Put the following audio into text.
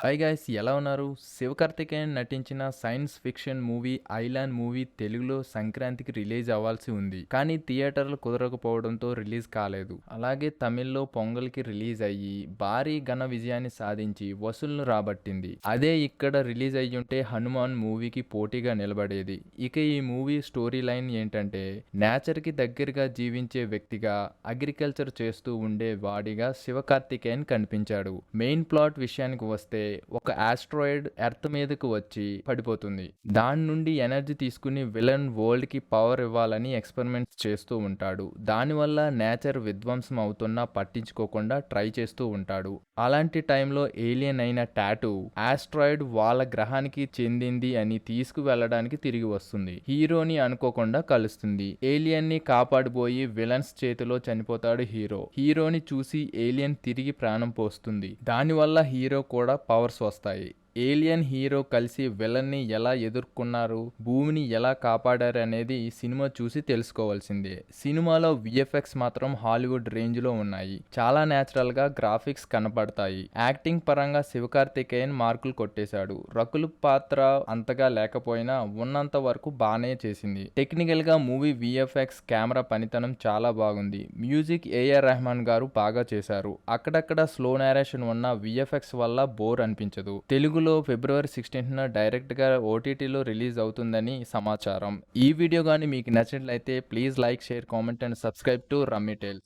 Hi guys ఎలా ఉన్నారు? శివకార్తికేయన్ నటించిన science fiction movie 'island' movie తెలుగులో సంక్రాంతికి రిలీజ్ అవ్వాల్సి ఉంది. కానీ థియేటర్లు కుదరకపోవడంతో రిలీజ్ కాలేదు. అలాగే తమిళ్లో పొంగల్‌కి రిలీజ్ అయ్యి భారీ ఘన విజయాన్ని సాధించి వసూళ్లను రాబట్టింది. అదే ఇక్కడ రిలీజ్ అయ్యుంటే 'హనుమాన్' మూవీకి పోటీగా నిలబడేది. ఇక ఈ మూవీ స్టోరీ లైన్ ఏంటంటే నేచర్‌కి దగ్గరగా జీవించే వ్యక్తిగా, అగ్రికల్చర్ చేస్తూ ఉండే వాడిగా శివకార్తికేయన్ కనిపించాడు. మెయిన్ ప్లాట్ విషయానికి వస్తే ఒక ఆస్ట్రాయిడ్ ఎర్త్ మీదకు వచ్చి పడిపోతుంది. దాని నుండి ఎనర్జీ తీసుకుని విలన్ వరల్డ్ కి పవర్ ఇవ్వాలని ఎక్స్పెరిమెంట్స్ చేస్తూ ఉంటాడు. దానివల్ల నేచర్ విధ్వంసం అవుతున్నా పట్టించుకోకుండా ట్రై చేస్తూ ఉంటాడు. అలాంటి టైంలో ఏలియన్ అయిన టాటూ ఆస్ట్రాయిడ్ వాళ్ళ గ్రహానికి చెందింది అని తీసుకువెళ్ళడానికి తిరిగి వస్తుంది. హీరోని అనుకోకుండా కలుస్తుంది. ఏలియన్ ని కాపాడిపోయి విలన్స్ చేతిలో చనిపోతాడు హీరో. హీరోని చూసి ఏలియన్ తిరిగి ప్రాణం పోస్తుంది. దానివల్ల హీరో కూడా పవర్స్ వస్తాయి. ఏలియన్ హీరో కలిసి విలన్ని ఎలా ఎదుర్కొన్నారు, భూమిని ఎలా కాపాడారు అనేది సినిమా చూసి తెలుసుకోవాల్సిందే. సినిమాలో విఎఫ్ఎక్స్ మాత్రం హాలీవుడ్ రేంజ్ లో ఉన్నాయి. చాలా నేచురల్ గా గ్రాఫిక్స్ కనపడతాయి. యాక్టింగ్ పరంగా శివకార్తికేయన్ మార్కులు కొట్టేశాడు. రకుల్ పాత్ర అంతగా లేకపోయినా ఉన్నంత వరకు బానే చేసింది. టెక్నికల్ గా మూవీ విఎఫ్ఎక్స్ కెమెరా పనితనం చాలా బాగుంది. మ్యూజిక్ ఏఆర్ రెహమాన్ గారు బాగా చేశారు. అక్కడక్కడ స్లో నేరేషన్ ఉన్న విఎఫ్ఎక్స్ వల్ల బోర్ అనిపించదు. తెలుగులో ఫిబ్రవరి 16న డైరెక్ట్గా ఓటీటీలో రిలీజ్ అవుతుందని సమాచారం. ఈ వీడియో కానీ మీకు నచ్చినట్లయితే please like, share, comment and subscribe to Rummy tiles.